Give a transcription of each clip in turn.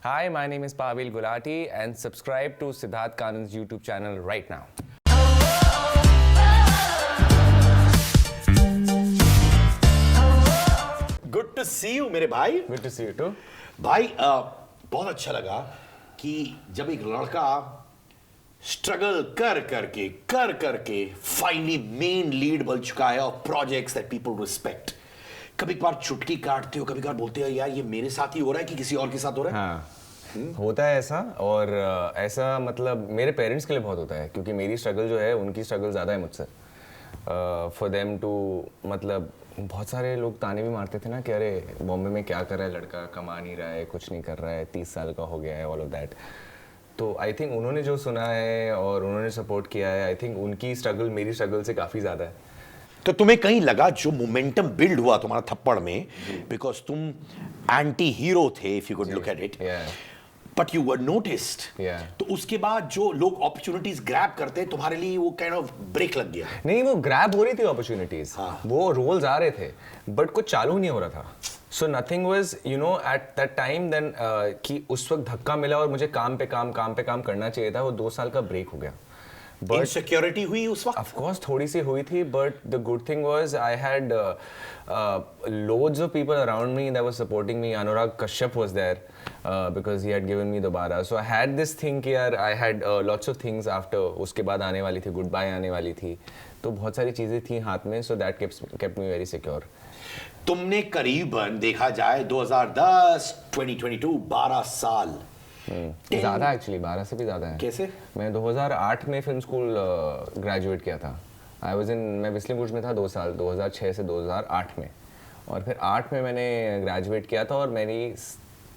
Hi, my name is Pavel Gulati and subscribe to Siddharth Kanan's YouTube channel right now. Good to see you मेरे भाई। Good to see you too. भाई बहुत अच्छा लगा कि जब एक लड़का स्ट्रगल कर करके फाइनली मेन लीड बन चुका है और प्रोजेक्ट्स दैट पीपल रिस्पेक्ट। कभी कभार चुटकी काटते हो, कभी कभार बोलते हो यार ये मेरे साथ ही हो रहा है कि किसी और के साथ हो रहा है। हाँ, होता है ऐसा। और ऐसा मतलब मेरे पेरेंट्स के लिए बहुत होता है, क्योंकि मेरी स्ट्रगल जो है उनकी स्ट्रगल ज़्यादा है मुझसे। फॉर देम टू मतलब बहुत सारे लोग ताने भी मारते थे ना कि अरे बॉम्बे में क्या कर रहा है लड़का, कमा नहीं रहा है, कुछ नहीं कर रहा है, 30 साल का हो गया है, ऑल ऑफ दैट। तो आई थिंक उन्होंने जो सुना है और उन्होंने सपोर्ट किया है, आई थिंक उनकी स्ट्रगल मेरी स्ट्रगल से काफ़ी ज़्यादा है। तो तुम्हें कहीं लगा जो मोमेंटम बिल्ड हुआ तुम्हारा थप्पड़ में, बिकॉज तुम एंटी हीरो थे if you could look at it, but you were noticed, तो उसके बाद जो लोग अपॉर्चुनिटीज ग्रैब करते हैं तुम्हारे लिए वो काइंड ऑफ ब्रेक लग गया। नहीं, वो ग्रैब हो रही थी अपॉर्चुनिटीज, वो रोल्स आ रहे थे बट कुछ चालू नहीं हो रहा था। So nothing was you know at that time then कि उस वक्त धक्का मिला और मुझे काम पे काम करना चाहिए था। वो 2 साल का ब्रेक हो गया। इनसिक्योरिटी हुई उस वक्त? Of course, थोड़ी सी हुई थी, but the good thing was I had loads of people around me that were supporting me. Anurag Kashyap was there because he had given me Dobara. So I had this thing कि यार I had lots of things after, उसके बाद आने वाली थी, goodbye आने वाली थी, तो बहुत सारी चीज़ें थी हाथ में, so that kept me very secure. तुमने करीबन देखा जाए 2010, 2022, 12 साल। ज़्यादा एक्चुअली, 12 से भी ज़्यादा है। कैसे? मैं 2008 में फिल्म स्कूल ग्रेजुएट किया था। मैं बिस्लिंग गुड्स में था 2 साल, 2006 से 2008 में, और फिर 8 में मैंने ग्रेजुएट किया था। और मेरी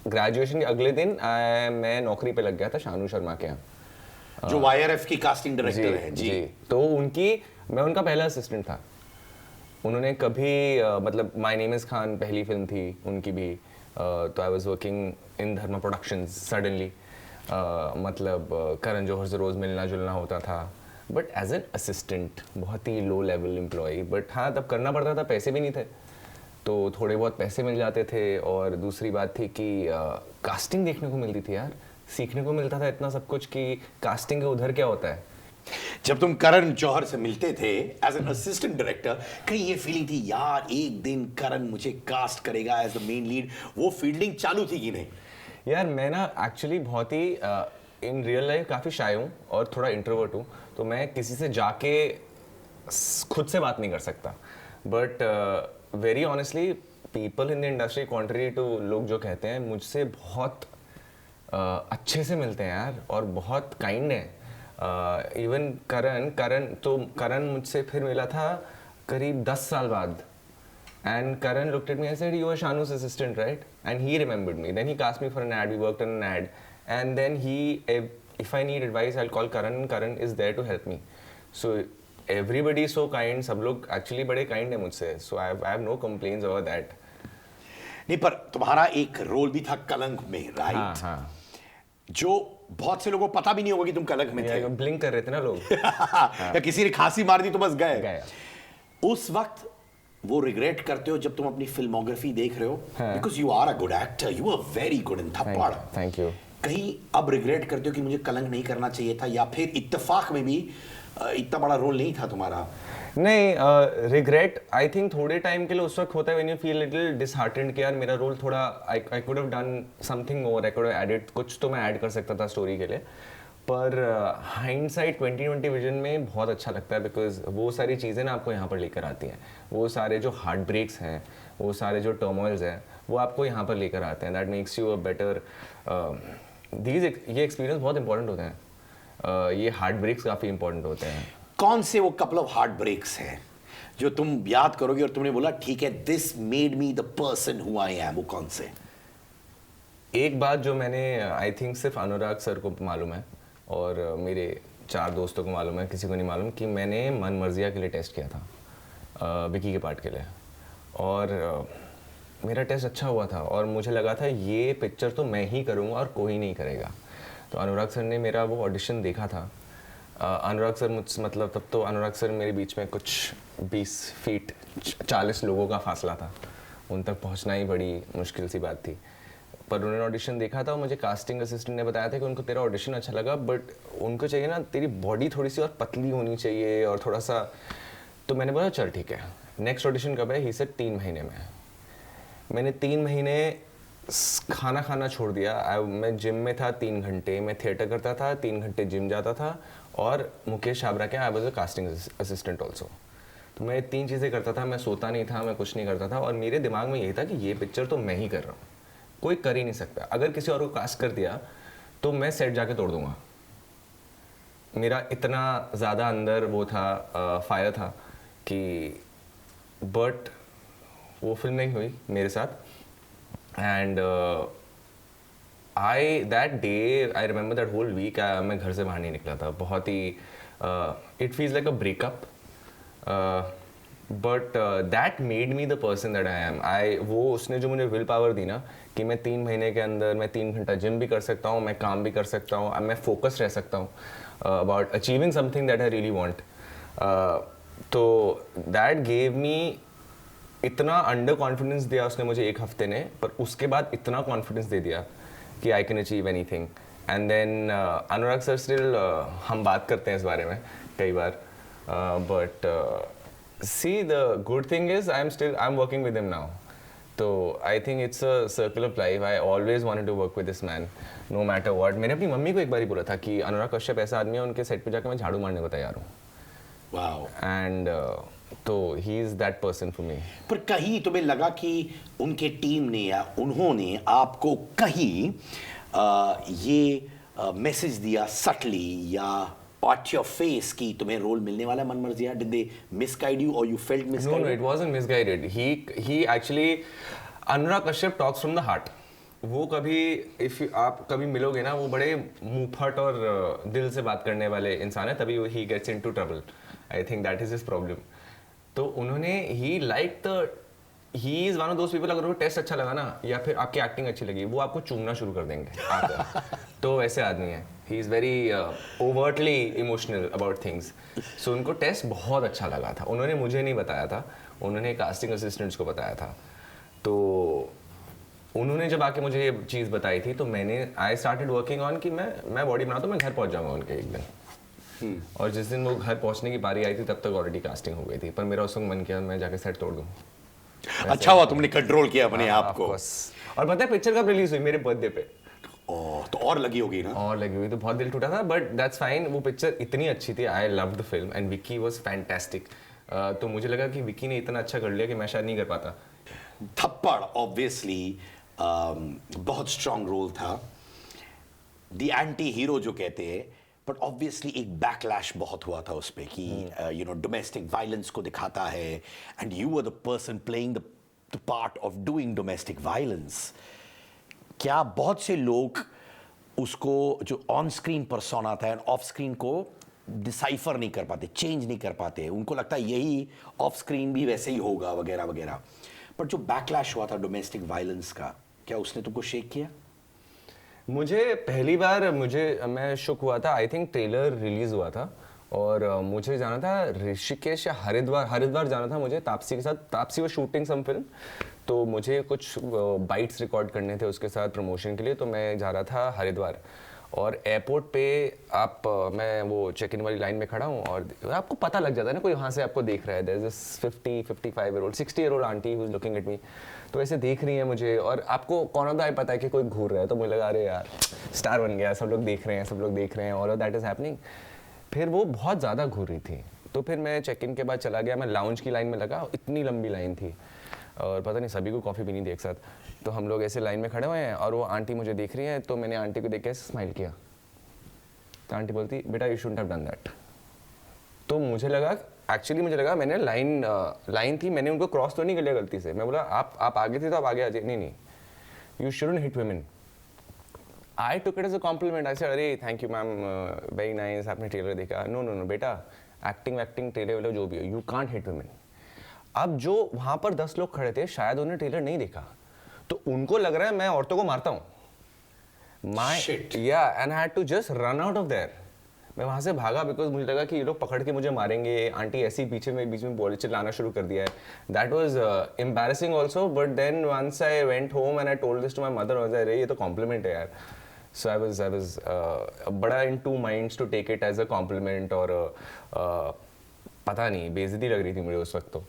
ग्रेजुएशन के अगले दिन मैं नौकरी पे लग गया था शानू शर्मा के यहाँ, जो YRF की कास्टिंग डायरेक्टर हैं। जी। तो मैं उनका पहला असिस्टेंट था। उन्होंने कभी मतलब माय नेम इज़ खान पहली फिल्म थी उनकी भी, तो I was working in Dharma productions suddenly. मतलब करण जौहर से रोज़ मिलना जुलना होता था, बट एज एन असिस्टेंट, बहुत ही लो लेवल एम्प्लॉय। बट हाँ, तब करना पड़ता था, पैसे भी नहीं थे, तो थोड़े बहुत पैसे मिल जाते थे। और दूसरी बात थी कि कास्टिंग देखने को मिलती थी यार, सीखने को मिलता था इतना सब कुछ कि कास्टिंग के उधर क्या होता है। जब तुम करण जौहर से मिलते थे एज एन असिस्टेंट डायरेक्टर, कहीं ये फीलिंग थी यार एक दिन करण मुझे कास्ट करेगा एज द मेन लीड? वो फील्डिंग चालू थी कि नहीं? यार मैं ना एक्चुअली बहुत ही इन रियल लाइफ काफ़ी शाय हूँ और थोड़ा इंट्रोवर्ट हूँ, तो मैं किसी से जाके खुद से बात नहीं कर सकता। But very honestly people in the industry, contrary to लोग जो कहते हैं, मुझसे बहुत अच्छे से मिलते हैं यार, और बहुत काइंड हैं। इवन करण मुझसे फिर मिला था करीब 10 साल बाद, and Karan looked at me and said, "You were Shanu's assistant, right?" And he remembered me. Then he cast me for an ad. We worked on an ad, and then if I need advice, I'll call Karan, and Karan is there to help me. So everybody is so kind. सब लोग actually बड़े kind हैं मुझसे. So I have no complaints over that. नहीं, पर तुम्हारा एक role भी था कलंक में, राइट? हाँ हाँ। जो बहुत से लोगों को पता भी नहीं होगा कि तुम कलंक में थे। ब्लिंक कर रहे थे ना लोग। या किसी ने खांसी मार दी तो बस गए। उस वक्त वो रिग्रेट करते हो जब तुम अपनी फिल्मोग्राफी देख रहे हो? Because you are a good actor, you are very good in Thappad. Thank you. कहीं अब रिग्रेट करते हो कि मुझे कलंक नहीं करना चाहिए था, या फिर इत्तेफाक में भी इतना बड़ा रोल नहीं था तुम्हारा? नहीं, रिग्रेट आई थिंक थोड़े टाइम के लिए उस वक्त होता है, when you feel little disheartened कि यार मेरा रोल थोड़ा, I could have done something more, I could have added, कुछ तो मैं ऐड कर सकता था स्टोरी के लिए। पर हाइंडसाइट 2020 विजन में बहुत अच्छा लगता है, बिकॉज वो सारी चीज़ें ना आपको यहाँ पर लेकर आती हैं। वो सारे जो हार्ट ब्रेक्स हैं, वो सारे जो टर्मोइल्स हैं, वो आपको यहाँ पर लेकर आते हैं। That makes you a better. ये एक्सपीरियंस बहुत इंपॉर्टेंट होते हैं। ये हार्ट ब्रेक्स काफ़ी इंपॉर्टेंट होते हैं। कौन से वो कपल ऑफ हार्ट ब्रेक्स हैं जो तुम याद करोगे और तुमने बोला ठीक है, this made me the person who I am? वो कौन से? एक बात जो मैंने आई थिंक सिर्फ अनुराग सर को मालूम है और मेरे 4 दोस्तों को मालूम है, किसी को नहीं मालूम, कि मैंने मन मर्जिया के लिए टेस्ट किया था, विकी के पार्ट के लिए। और मेरा टेस्ट अच्छा हुआ था और मुझे लगा था ये पिक्चर तो मैं ही करूँगा और कोई नहीं करेगा। तो अनुराग सर ने मेरा वो ऑडिशन देखा था। अनुराग सर मुझसे, मतलब तब तो अनुराग सर मेरे बीच में कुछ 20 फीट 40 लोगों का फासला था, उन तक पहुंचना ही बड़ी मुश्किल सी बात थी। पर उन्होंने ऑडिशन देखा था और मुझे कास्टिंग असिस्टेंट ने बताया था कि उनको तेरा ऑडिशन अच्छा लगा, बट उनको चाहिए ना तेरी बॉडी थोड़ी सी और पतली होनी चाहिए और थोड़ा सा। तो मैंने बोला चल ठीक है, नेक्स्ट ऑडिशन कब है? ही सेड 3 महीने में। मैंने 3 महीने खाना खाना छोड़ दिया। मैं जिम में था 3 घंटे, मैं थिएटर करता था 3 घंटे, जिम जाता था, और मुकेश छाबरा के I was a casting assistant also. तो मैं 3 चीज़ें करता था, मैं सोता नहीं था, मैं कुछ नहीं करता था, और मेरे दिमाग में यही था कि ये पिक्चर तो मैं ही कर रहा हूँ, कोई कर ही नहीं सकता। अगर किसी और को कास्ट कर दिया तो मैं सेट जाके तोड़ दूंगा। मेरा इतना ज़्यादा अंदर वो था, फायर था कि, बट वो फिल्म नहीं हुई मेरे साथ। And that day I remember that whole week मैं घर से बाहर नहीं निकला था। बहुत ही it feels like a breakup, but that made me the person that I am. वो उसने जो मुझे विल पावर दी ना कि मैं 3 महीने के अंदर मैं 3 घंटा जिम भी कर सकता हूँ, मैं काम भी कर सकता हूँ, मैं फोकस रह सकता हूँ about achieving something that I really want. तो दैट गेव मी इतना अंडर कॉन्फिडेंस दिया उसने मुझे 1 हफ्ते ने, पर उसके बाद इतना कॉन्फिडेंस दे दिया कि I can achieve anything. And then Anurag sir still हम बात करते हैं इस बारे में कई बार, but see the good thing is I'm working with him now, so I think it's a circle of life. I always wanted to work with this man no matter what. मैंने अपनी मम्मी को एक बार ही बोला था कि अनुराग कश्यप ऐसा आदमी है, उनके सेट पे जाकर मैं झाड़ू मारने को तैयार हूँ। वाओ। एंड तो he is that person for me. पर कहीं तुम्हें लगा कि उनके टीम ने या उन्होंने आपको कहीं ये मैसेज दिया सटली या at your face कि तुम्हें रोल मिलने वाला मन मर्जी? Did they misguide you or you felt misguided? No, it wasn't misguided. He actually, Anurag Kashyap talks from the heart. वो कभी आप कभी मिलोगे ना, वो बड़े मुंहफट और दिल से बात करने वाले इंसान है, तभी he gets into trouble. I think that is his problem. तो उन्होंने he is one of those people, अगर वो टेस्ट अच्छा लगा ना या फिर आपकी एक्टिंग अच्छी लगी, वो आपको चूमना शुरू कर देंगे आकर। तो वैसे आदमी है। He is very overtly emotional about things. So उनको टेस्ट बहुत अच्छा लगा था। उन्होंने मुझे नहीं बताया था, उन्होंने कास्टिंग असिस्टेंट्स को बताया था। तो उन्होंने जब आके मुझे ये चीज़ बताई थी, तो मैंने आई स्टार्टेड वर्किंग ऑन कि मैं बॉडी बनाता हूँ, मैं घर पहुँच जाऊँगा उनके एक दिन। और जिस दिन वो घर पहुँचने की बारी आई थी, तब तक ऑलरेडी कास्टिंग हो गई थी। पर मेरा उस वक्त मन किया मैं जाके सेट तोड़ दूँ। अच्छा हुआ तुमने कंट्रोल किया अपने आप को। और पता है पिक्चर कब रिलीज हुई? मेरे बर्थडे पे। तो और लगी होगी ना? और लगी हुई, तो बहुत दिल टूटा था, बट दैट्स फाइन। वो पिक्चर इतनी अच्छी थी, I loved the film and Vicky was fantastic. तो मुझे लगा कि विकी ने इतना अच्छा कर लिया कि मैं शायद नहीं कर पाता। थप्पड़ ऑब्वियसली बहुत स्ट्रॉन्ग रोल था, द एंटी हीरो जो कहते हैं, बट ऑब्वियसली एक बैकलैश बहुत हुआ था उस पे कि यू नो डोमेस्टिक वायलेंस को दिखाता है, and you were the person playing the part of doing domestic violence. क्या बहुत से लोग उसको जो ऑन स्क्रीन पर्सोना था एंड ऑफ स्क्रीन को डिसाइफर नहीं कर पाते, चेंज नहीं कर पाते, उनको लगता है यही ऑफ स्क्रीन भी वैसे ही होगा वगैरह वगैरह। पर जो बैकलैश हुआ था डोमेस्टिक वायलेंस का, क्या उसने तुमको शेक किया? मुझे पहली बार मैं शुक हुआ था, आई थिंक ट्रेलर रिलीज हुआ था और मुझे जाना था ऋषिकेश या हरिद्वार जाना था मुझे तापसी के साथ। तापसी वो शूटिंग सम फिल्म, तो मुझे कुछ बाइट्स रिकॉर्ड करने थे उसके साथ प्रमोशन के लिए, तो मैं जा रहा था हरिद्वार। और एयरपोर्ट पे मैं वो चेक इन वाली लाइन में खड़ा हूँ और आपको पता लग जाता है ना, कोई वहाँ से आपको देख रहा है। There is this 55 year old 60 year old aunty who is looking at me. तो ऐसे देख रही है मुझे और आपको कौन होता है पता है कि कोई घूर रहा है, तो मुझे लगा अरे यार स्टार बन गया, सब लोग देख रहे हैं, all of that is happening. फिर वो बहुत ज़्यादा घूर रही थी, तो फिर मैं चेक इन के बाद चला गया, मैं लाउंज की लाइन में लगा, इतनी लंबी लाइन थी और पता नहीं सभी को कॉफ़ी पीनी थी एक साथ। तो हम लोग ऐसे लाइन में खड़े हुए हैं और वो आंटी मुझे देख रही है, तो मैंने आंटी को देख के स्माइल किया। तो आंटी बोलती बेटा you shouldn't have done that. तो मुझे लगा मैंने लाइन थी, मैंने उनको क्रॉस तो नहीं कर लिया गलती से। मैं बोला आप आगे थे तो आप आगे आ जाइए। नहीं you shouldn't hit women. I took it as a compliment. I said अरे thank you ma'am, very nice, आपने ट्रेलर देखा। नो बेटा, एक्टिंग ट्रेलर जो भी हो, यू कांट हिट वुमेन। अब जो वहां पर 10 लोग खड़े थे, शायद उन्होंने ट्रेलर नहीं देखा, तो उनको लग रहा है मैं औरतों को मारता हूँ। and I had to just run out of there. मैं वहाँ से भागा बिकॉज मुझे लगा कि ये लोग पकड़ के मुझे मारेंगे, आंटी ऐसी पीछे में बीच में बोल चिल्लाना शुरू कर दिया है। That was embarrassing also, but then once I went home and I told this to my mother, अरे ये तो कॉम्प्लीमेंट है यार। So I was बड़ा in two minds to take it as a compliment और पता नहीं बेइज्जती लग रही थी मुझे उस वक्त तो।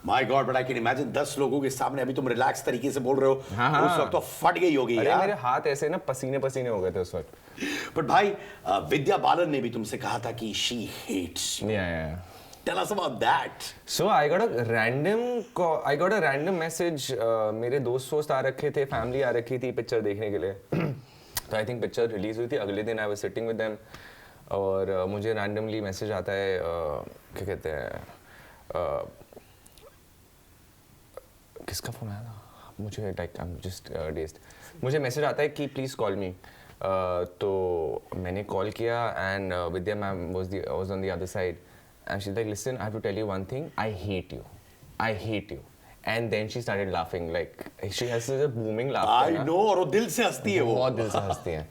My God, but I can imagine 10 लोगों के सामने अभी तुम रिलैक्स तरीके से बोल रहे हो। हाँ। उस वक्त तो फट गई होगी अरे यार। मेरे हाथ ऐसे ना पसीने पसीने हो गए थे उस वक्त। बट भाई विद्या बालन ने भी तुमसे कहा था कि she hates. Yeah. Tell us about that. So I got a random message। मेरे दोस्त आ रखे थे, फैमिली आ रखी थी पिक्चर देखने के लिए। तो आई थिंक पिक्चर रिलीज हुई थी, अगले दिन I was sitting with them और मुझे रैंडमली मैसेज आता है, क्या कहते हैं, किसका फ़ोन आया था मुझे, like I am just dazed, मुझे मैसेज आता है कि प्लीज़ कॉल मी। तो मैंने कॉल किया and Vidya ma'am was on the other side and she like listen I have to tell you one thing, I hate you and then she started laughing, like she has such a booming laugh. I know, और वो दिल से हंसती है, वो बहुत दिल से हंसती है।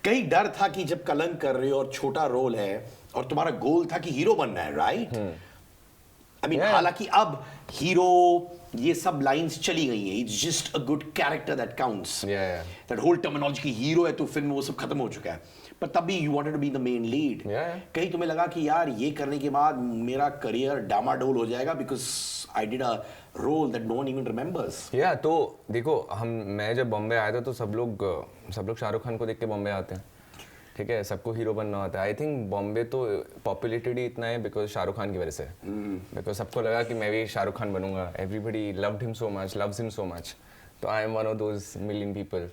कहीं डर था कि जब कलंक कर रहे हो और छोटा रोल है और तुम्हारा गोल था कि हीरो बनना है, राइट? आई मीन हालांकि अब हीरो ये सब लाइंस चली गई हैं, it's just a good character that counts. That whole terminology की हीरो है तो फिल्म में वो सब खत्म हो चुका है, पर तब भी you wanted to be the main lead. कहीं तुम्हें लगा कि यार ये करने के बाद मेरा करियर डामाडोल हो जाएगा because I did a role that no one even remembers? या तो देखो, मैं जब बॉम्बे आया था तो सब लोग शाहरुख खान को देख के बॉम्बे आते हैं, ठीक है, सबको हीरो बनना होता है। आई थिंक बॉम्बे तो पॉपुलेटेड ही इतना है बिकॉज शाहरुख खान की वजह से, बिकॉज सबको लगा कि मैं भी शाहरुख खान बनूंगा, everybody loved him so much, loves him so much, तो I am one of those million people.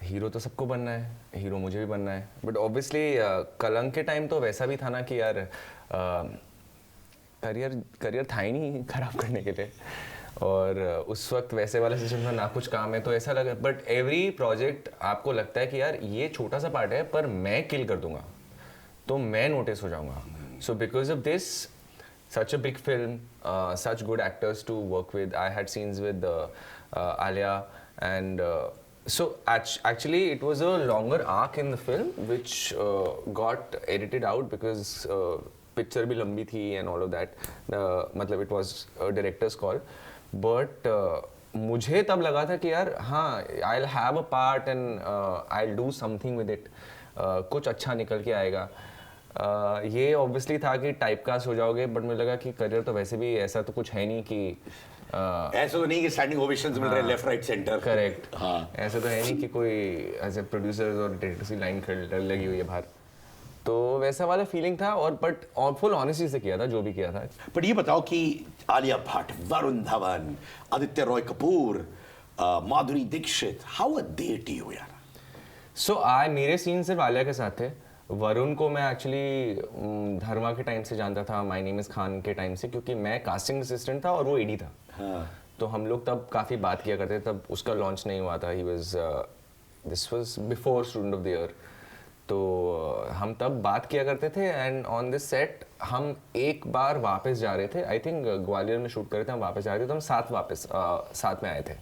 Hero तो सबको बनना है, हीरो मुझे भी बनना है, बट ऑब्वियसली कलंक के टाइम तो वैसा भी था ना कि यार करियर था ही नहीं खराब करने के लिए, और उस वक्त वैसे वाला सिस्टम था ना, कुछ काम है तो ऐसा लगा। बट एवरी प्रोजेक्ट आपको लगता है कि यार ये छोटा सा पार्ट है पर मैं किल कर दूंगा तो मैं नोटिस हो जाऊंगा। So because of this such a big film, such good actors to work with. I had scenes with Alia and so actually it was a longer arc in the film which got edited out because picture bhi lambi thi and all of that. मतलब it was a director's call, but मुझे तब लगा था कि यार हाँ I'll have a part and I'll do something with it. कुछ अच्छा निकल के आएगा। ये ऑब्वियसली था कि टाइप कास्ट हो जाओगे, बट मुझे लगा कि करियर तो वैसे भी ऐसा तो कुछ है नहीं कि ऐसा तो नहीं कि स्टैंडिंग ओवेशंस मिल रहे हैं लेफ्ट राइट सेंटर। करेक्ट, हाँ, ऐसा तो है नहीं कि कोई ऐसे प्रोड्यूसर्स और डायरेक्टर्स की लाइन लगी हुई है बाहर, तो वैसा वाला फीलिंग था। और बट फुल ऑनेस्टी से किया था जो भी किया था। बट ये बताओ कि Alia Bhatt, Varun Dhawan, Aditya Roy Kapoor, Madhuri Dixit, how are they to you यार? सो मेरे सीन सिर्फ आलिया के साथ थे। वरुण को मैं एक्चुअली धर्मा के टाइम से जानता था, माय नेम इज खान के टाइम से, क्योंकि मैं कास्टिंग असिस्टेंट था और वो एडी था। तो हम लोग तब काफ़ी बात किया करते थे। तब उसका लॉन्च नहीं हुआ था, he was this was before student of the year. तो हम तब बात किया करते थे एंड ऑन दिस सेट हम एक बार वापस जा रहे थे, आई थिंक ग्वालियर में शूट कर रहे थे, हम वापस जा रहे थे, तो हम साथ में आए थे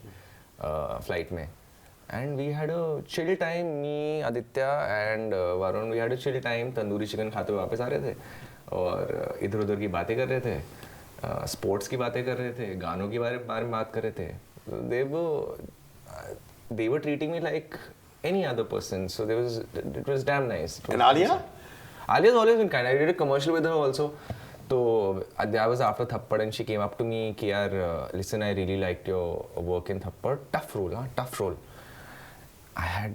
फ्लाइट में। And we had a chill time, me, Aditya and Varun, we had a chill time. Tandoori chicken खाते हुए वापस आ रहे थे और इधर उधर की बातें कर रहे थे, स्पोर्ट्स की बातें कर रहे थे, गानों के बारे में बात कर रहे थे। They were treating me like any other person, so it was damn nice. And Alia? Alia's always been kind. I did a commercial with her also. तो that was after Thappad and she came up to me कि यार listen, I really liked your work in Thappad. Tough role, हाँ, tough role. I had,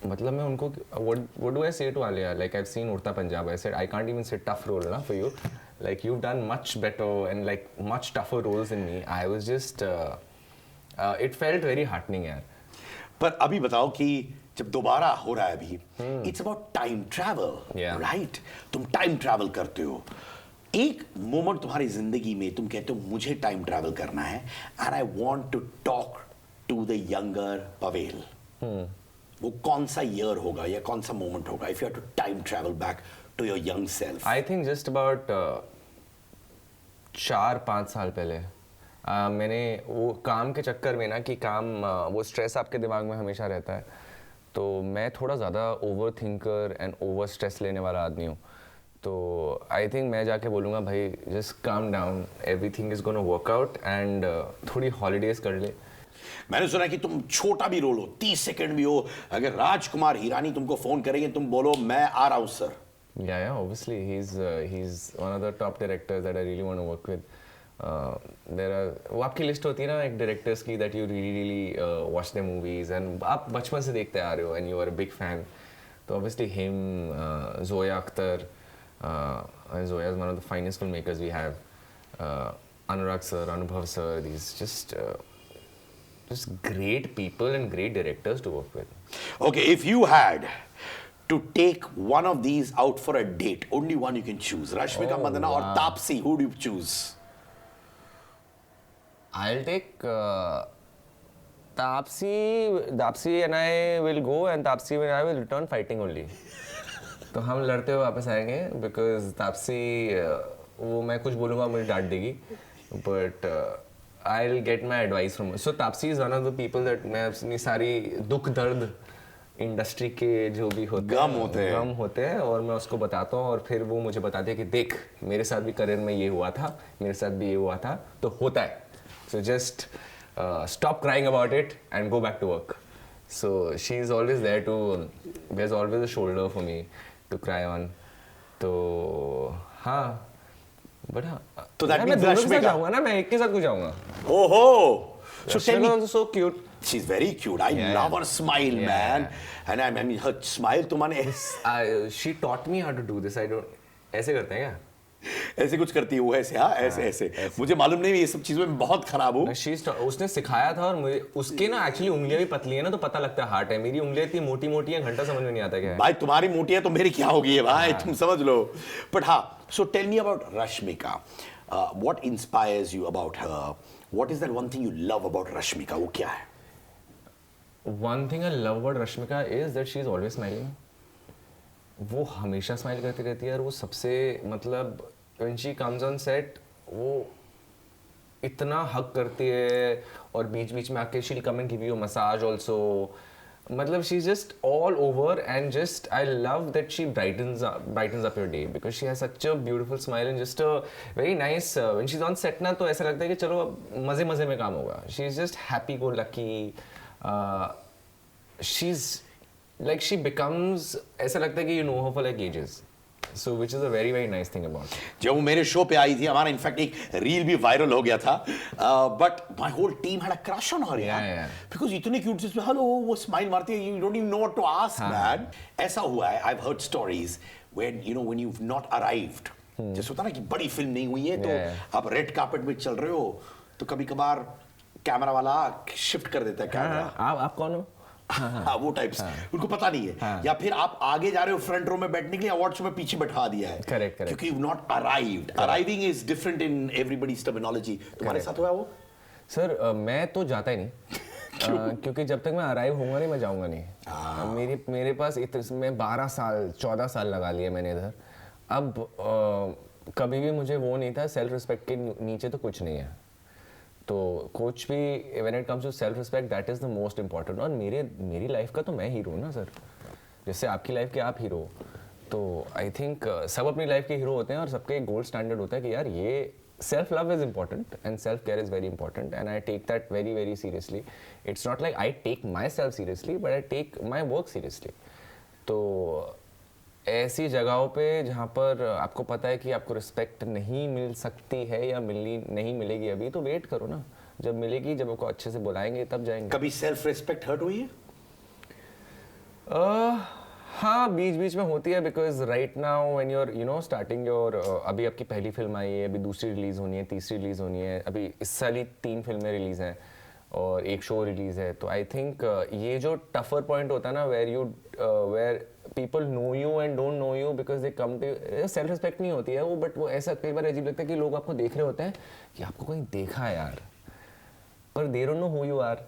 मतलब मैं उनको what do I say to Alia? Like I've seen Urta Punjab. I said I can't even say tough role ना for you. Like you've done much better and like much tougher roles than me. I was just it felt very heartening यार. पर अभी बताओ कि जब दोबारा हो रहा है अभी, it's about time travel, right? तुम टाइम ट्रैवल करते हो। एक मोमेंट तुम्हारी जिंदगी में तुम कहते हो मुझे टाइम ट्रैवल करना है and I want to talk to the younger Pavel. वो कौन सा ईयर होगा या कौन सा मोमेंट होगा if you have to time travel back to your young self? I think just about 4-5 साल पहले मैंने वो काम के चक्कर में ना, कि काम वो स्ट्रेस आपके दिमाग में हमेशा रहता है, तो मैं थोड़ा ज़्यादा over thinker and over stress लेने वाला आदमी हूँ. तो आई थिंक मैं जाके बोलूँगा भाई just calm down, everything is gonna work out and थोड़ी हॉलीडेज़ कर ले. मैंने सुना कि तुम छोटा भी रोल हो, 30 सेकंड भी हो, अगर राजकुमार हिरानी तुमको फोन करेंगे तुम बोलो मैं आ रहा हूं sir. Yeah, obviously he's one of the top directors that I really want to work with. There are वो आपकी लिस्ट होती है ना एक डायरेक्टर्स की that you really watch their movies and आप बचपन से देखते आ रहे हो and you are a big fan. तो obviously him, Zoya Akhtar, Zoya is one of the finest filmmakers we have. Anurag sir, Anubhav sir, these just great people and great directors to work with. Okay, if you had to take one of these out for a date, only one you can choose, Rashmika Mandanna or Taapsee, who do you choose? I'll take Taapsee and I will go and Taapsee and I will return fighting only. तो हम लड़ते हुए वापस आएंगे because Taapsee वो मैं कुछ बोलूँगा मुझे डांट देगी but I'll get my advice from her. So Taapsee is one of the people that मैं अपनी सारी दुख दर्द इंडस्ट्री के जो भी गम होते हैं और मैं उसको बताता हूँ और फिर वो मुझे बताती है कि देख मेरे साथ भी करियर में ये हुआ था, मेरे साथ भी ये हुआ था, तो होता है. So just stop crying about it and go back to work. So she's always there to, there's always a shoulder for me to cry on. तो हाँ, but हाँ. तो that मैं means दोनों के साथ Rashmika. जाऊँगा ना, मैं एक के साथ क्यों जाऊँगा? Oh, so tell Rashmika me. is also so cute. She's very cute. I love her smile, man. And I mean, her smile तुम्हारे She taught me how to do this. I don't. ऐसे करते हैं क्या? ऐसे कुछ करती है वो, ऐसे हाँ ऐसे. मुझे मालूम नहीं, ये सब चीजों में बहुत खराब हूँ. उसने सिखाया था और मुझे उसके ना एक्चुअली उंगलियां भी पतली है ना तो पता लगता है हार्ट है. मेरी उंगलियां इतनी मोटी मोटी हैं, घंटा समझ में नहीं आता क्या है. भाई तुम्हारी मोटी है तो मेरी क्या होगी है भाई, तुम समझ लो. बट हाँ, so tell me about Rashmika. What inspires you about her? What is that one thing you love about Rashmika? वो क्या है? One thing I love about Rashmika is that she is always smiling. वो हमेशा स्माइल करती रहती है और वो सबसे मतलब when she comes on set वो इतना हक करती है और बीच बीच में आके she'll come and give you a massage also. मतलब she's just all over and just I love that she brightens up your day because she has such a beautiful smile and just a very nice when she's on set ना तो ऐसा लगता है कि चलो अब मज़े मज़े में काम होगा. She's just happy go lucky. She's like she becomes ऐसा लगता है कि you know her for like ages. So which is a very very nice thing about her. जब वो मेरे शो पे आई थी, हमारा इनफैक्ट एक रील भी वायरल हो गया था. But my whole team had a crush on her यार, बिकॉज़ इतने क्यूट से हेलो वो स्माइल मारती है, you don't even know what to ask man. ऐसा हुआ है, I have heard stories when you know when you have not arrived. जैसे होता ना कि बड़ी फिल्म नहीं हुई है तो आप रेड कार्पेट में चल रहे हो तो कभी कभार कैमरा वाला शिफ्ट कर देता है कैमरा. आप कौन हो? हाँ वो टाइप्स उनको पता नहीं है. या फिर आप आगे जा रहे हो फ्रंट रो में बैठने के लिए, अवार्ड शो में पीछे बैठा दिया है. करेक्ट. क्योंकि you not arrived. Arriving is different in everybody's terminology. तुम्हारे साथ हुआ वो? सर मैं तो जाता ही नहीं. क्योंकि जब तक मैं अराइव होऊंगा नहीं मैं जाऊंगा नहीं. मेरे पास मैं 12 साल 14 साल लगा लिया मैंने इधर. अब कभी भी मुझे वो नहीं था. सेल्फ रिस्पेक्ट के नीचे तो कुछ नहीं है. तो कुछ भी when it comes to self respect that is the most important. और मेरी लाइफ का तो मैं हीरो हूँ ना सर, जैसे आपकी लाइफ के आप हीरो. तो आई थिंक सब अपनी लाइफ के हीरो होते हैं और सबके एक गोल्ड स्टैंडर्ड होता है कि यार ये self love is important and self care is very important and I take that very very seriously. It's not like I take my self seriously but I take my work seriously. तो ऐसी जगहों पे जहाँ पर आपको पता है कि आपको रिस्पेक्ट नहीं मिल सकती है या नहीं मिलेगी अभी, तो वेट करो ना. जब मिलेगी, जब आपको अच्छे से बुलाएंगे तब जाएंगे. कभी सेल्फ रिस्पेक्ट हर्ट हुई है? हाँ बीच बीच में होती है because right now when you are you know starting your अभी आपकी पहली फिल्म आई है, अभी दूसरी रिलीज होनी है, तीसरी रिलीज होनी है, अभी इस साल ही 3 फिल्में रिलीज हैं और एक शो रिलीज है. तो आई थिंक ये जो टफर पॉइंट होता है ना where people know you and don't know you because they come to self respect नहीं होती है वो. बट वो ऐसा कई बार अजीब लगता है कि लोग आपको देख रहे होते हैं कि आपको कहीं देखा है यार, पर they don't know who you are.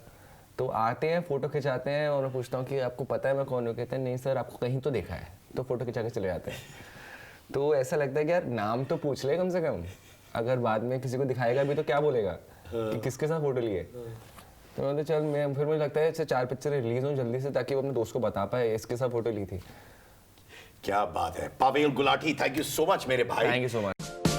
तो आते हैं, फोटो खिंचाते हैं और मैं पूछता हूँ कि आपको पता है मैं कौन हूँ? कहते हैं नहीं सर आपको कहीं तो देखा है. तो फोटो खिंचा के चले जाते हैं. तो ऐसा लगता है कि यार नाम तो पूछ ले कम से कम. अगर बाद में किसी को दिखाएगा भी तो क्या बोलेगा कि किसके साथ फोटो लिए. तो मैंने चल मैं फिर मुझे लगता है इससे 4 पिक्चर रिलीज हों जल्दी से ताकि वो अपने दोस्त को बता पाए इसके साथ फोटो ली थी। क्या बात है, Pavail Gulati, thank you so much मेरे भाई। Thank you so much.